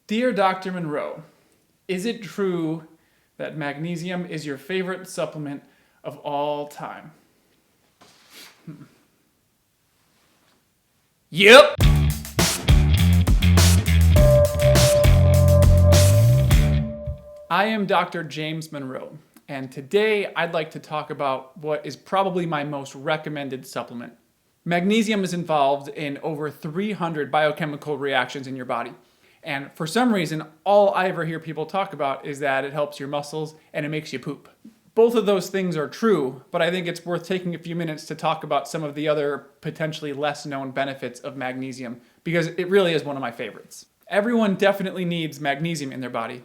Dear Dr. Munro, is it true that magnesium is your favorite supplement of all time? Yep. I am Dr. James Munro, and today I'd like to talk about what is probably my most recommended supplement. Magnesium is involved in over 300 biochemical reactions in your body. And for some reason, all I ever hear people talk about is that it helps your muscles and it makes you poop. Both of those things are true, but I think it's worth taking a few minutes to talk about some of the other potentially less known benefits of magnesium, because it really is one of my favorites. Everyone definitely needs magnesium in their body,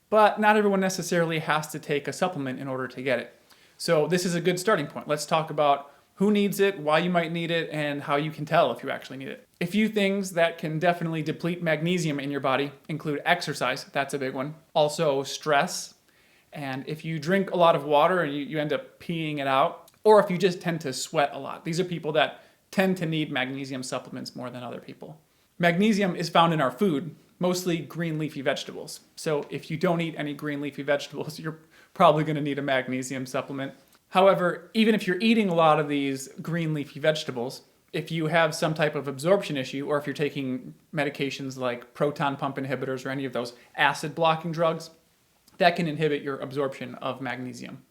but not everyone necessarily has to take a supplement in order to get it. So this is a good starting point. Let's talk about who needs it, why you might need it, and how you can tell if you actually need it. A few things that can definitely deplete magnesium in your body include exercise, that's a big one. Also stress, and if you drink a lot of water and you end up peeing it out, or if you just tend to sweat a lot. These are people that tend to need magnesium supplements more than other people. Magnesium is found in our food, mostly green leafy vegetables. So if you don't eat any green leafy vegetables, you're probably going to need a magnesium supplement. However, even if you're eating a lot of these green leafy vegetables, if you have some type of absorption issue, or if you're taking medications like proton pump inhibitors or any of those acid blocking drugs, that can inhibit your absorption of magnesium.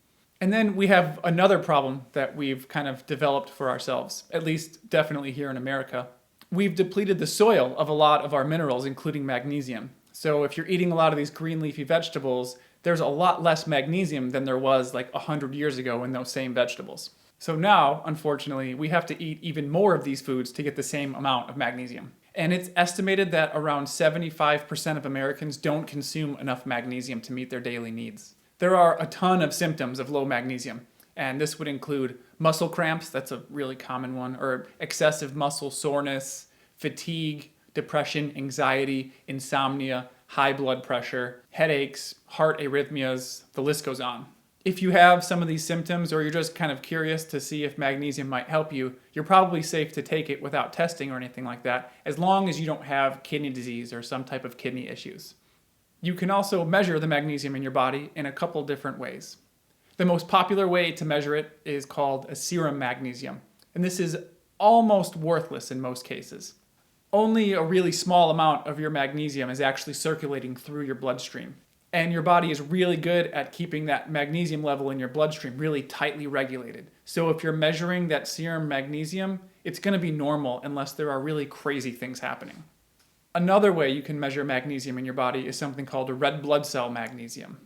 And then we have another problem that we've kind of developed for ourselves, at least definitely here in America. We've depleted the soil of a lot of our minerals, including magnesium. So if you're eating a lot of these green leafy vegetables, there's a lot less magnesium than there was like 100 years ago in those same vegetables. So now, unfortunately, we have to eat even more of these foods to get the same amount of magnesium. And it's estimated that around 75% of Americans don't consume enough magnesium to meet their daily needs. There are a ton of symptoms of low magnesium, and this would include muscle cramps, that's a really common one, or excessive muscle soreness, fatigue, depression, anxiety, insomnia, high blood pressure, headaches, heart arrhythmias, the list goes on. If you have some of these symptoms, or you're just kind of curious to see if magnesium might help you, you're probably safe to take it without testing or anything like that, as long as you don't have kidney disease or some type of kidney issues. You can also measure the magnesium in your body in a couple different ways. The most popular way to measure it is called a serum magnesium, and this is almost worthless in most cases. Only a really small amount of your magnesium is actually circulating through your bloodstream. And your body is really good at keeping that magnesium level in your bloodstream really tightly regulated. So if you're measuring that serum magnesium, it's going to be normal unless there are really crazy things happening. Another way you can measure magnesium in your body is something called a red blood cell magnesium.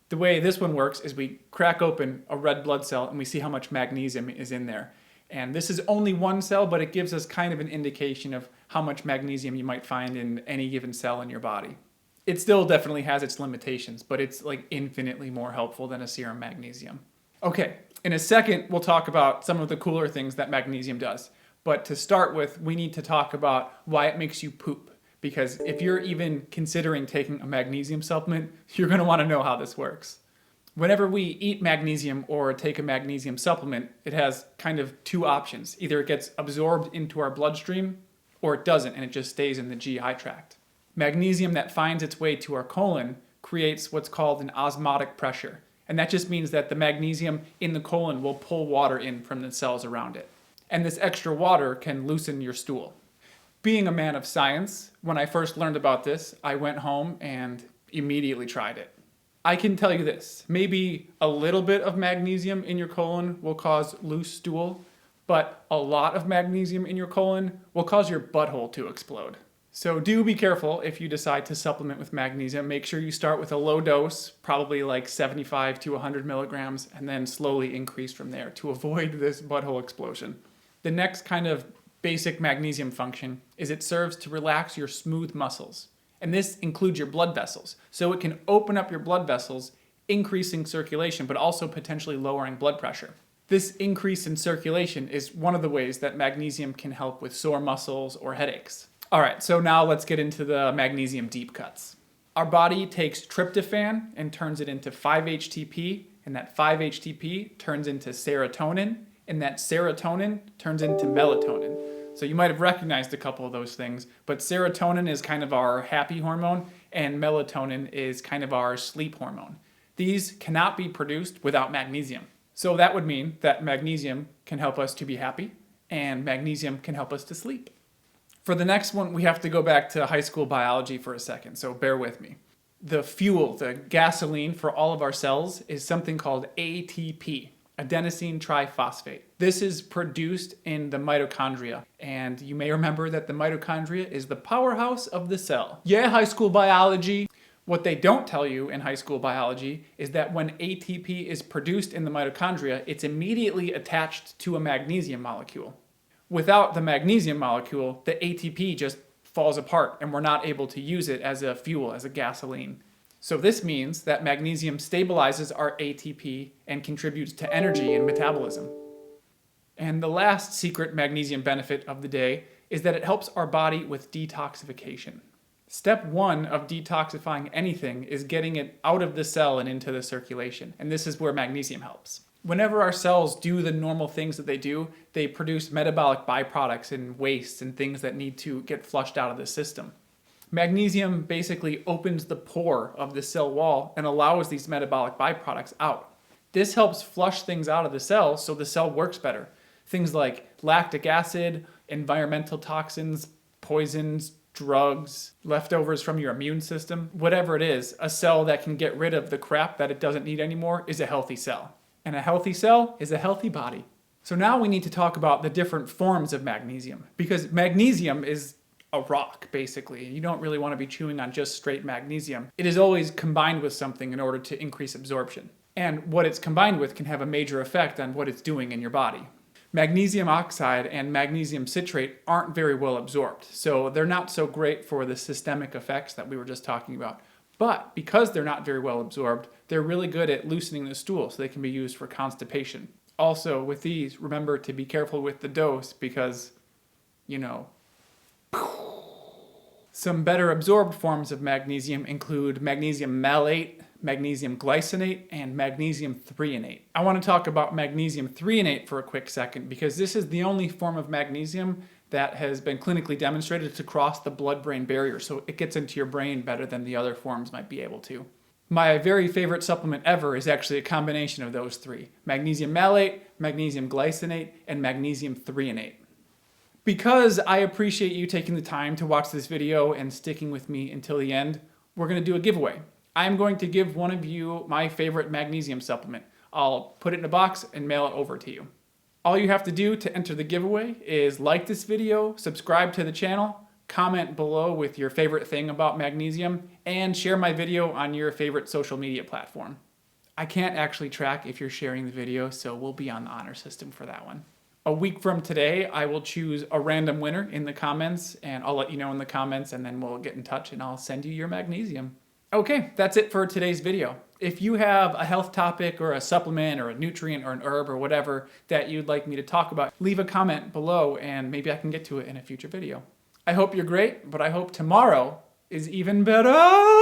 The way this one works is we crack open a red blood cell and we see how much magnesium is in there. And this is only one cell, but it gives us kind of an indication of how much magnesium you might find in any given cell in your body. It still definitely has its limitations, but it's like infinitely more helpful than a serum magnesium. Okay, in a second, we'll talk about some of the cooler things that magnesium does. But to start with, we need to talk about why it makes you poop. Because if you're even considering taking a magnesium supplement, you're going to want to know how this works. Whenever we eat magnesium or take a magnesium supplement, it has kind of two options. Either it gets absorbed into our bloodstream, or it doesn't, and it just stays in the GI tract. Magnesium that finds its way to our colon creates what's called an osmotic pressure. And that just means that the magnesium in the colon will pull water in from the cells around it. And this extra water can loosen your stool. Being a man of science, when I first learned about this, I went home and immediately tried it. I can tell you this, maybe a little bit of magnesium in your colon will cause loose stool, but a lot of magnesium in your colon will cause your butthole to explode. So do be careful if you decide to supplement with magnesium. Make sure you start with a low dose, probably like 75 to 100 milligrams, and then slowly increase from there to avoid this butthole explosion. The next kind of basic magnesium function is it serves to relax your smooth muscles. And this includes your blood vessels. So it can open up your blood vessels, increasing circulation, but also potentially lowering blood pressure. This increase in circulation is one of the ways that magnesium can help with sore muscles or headaches. All right, so now let's get into the magnesium deep cuts. Our body takes tryptophan and turns it into 5-HTP, and that 5-HTP turns into serotonin, and that serotonin turns into melatonin. So you might have recognized a couple of those things, but serotonin is kind of our happy hormone, and melatonin is kind of our sleep hormone. These cannot be produced without magnesium. So that would mean that magnesium can help us to be happy, and magnesium can help us to sleep. For the next one, we have to go back to high school biology for a second, so bear with me. The fuel, the gasoline for all of our cells, is something called ATP, adenosine triphosphate. This is produced in the mitochondria, and you may remember that the mitochondria is the powerhouse of the cell. Yeah, high school biology. What they don't tell you in high school biology is that when ATP is produced in the mitochondria, it's immediately attached to a magnesium molecule. Without the magnesium molecule, the ATP just falls apart and we're not able to use it as a fuel, as a gasoline. So this means that magnesium stabilizes our ATP and contributes to energy and metabolism. And the last secret magnesium benefit of the day is that it helps our body with detoxification. Step 1 of detoxifying anything is getting it out of the cell and into the circulation, and this is where magnesium helps. Whenever our cells do the normal things that they do, they produce metabolic byproducts and wastes and things that need to get flushed out of the system. Magnesium basically opens the pore of the cell wall and allows these metabolic byproducts out. This helps flush things out of the cell so the cell works better. Things like lactic acid, environmental toxins, poisons, drugs, leftovers from your immune system, whatever it is, a cell that can get rid of the crap that it doesn't need anymore is a healthy cell. And a healthy cell is a healthy body. So now we need to talk about the different forms of magnesium, because magnesium is a rock, basically. You don't really want to be chewing on just straight magnesium. It is always combined with something in order to increase absorption. And what it's combined with can have a major effect on what it's doing in your body. Magnesium oxide and magnesium citrate aren't very well absorbed, so they're not so great for the systemic effects that we were just talking about. But because they're not very well absorbed, they're really good at loosening the stool, so they can be used for constipation. Also, with these, remember to be careful with the dose because, Some better absorbed forms of magnesium include magnesium malate, magnesium glycinate, and magnesium threonate. I want to talk about magnesium threonate for a quick second because this is the only form of magnesium that has been clinically demonstrated to cross the blood-brain barrier, so it gets into your brain better than the other forms might be able to. My very favorite supplement ever is actually a combination of those three: magnesium malate, magnesium glycinate, and magnesium threonate. Because I appreciate you taking the time to watch this video and sticking with me until the end, we're going to do a giveaway. I'm going to give one of you my favorite magnesium supplement. I'll put it in a box and mail it over to you. All you have to do to enter the giveaway is like this video, subscribe to the channel, comment below with your favorite thing about magnesium, and share my video on your favorite social media platform. I can't actually track if you're sharing the video, so we'll be on the honor system for that one. A week from today, I will choose a random winner in the comments, and I'll let you know in the comments, and then we'll get in touch and I'll send you your magnesium. Okay, that's it for today's video. If you have a health topic or a supplement or a nutrient or an herb or whatever that you'd like me to talk about, leave a comment below and maybe I can get to it in a future video. I hope you're great, but I hope tomorrow is even better.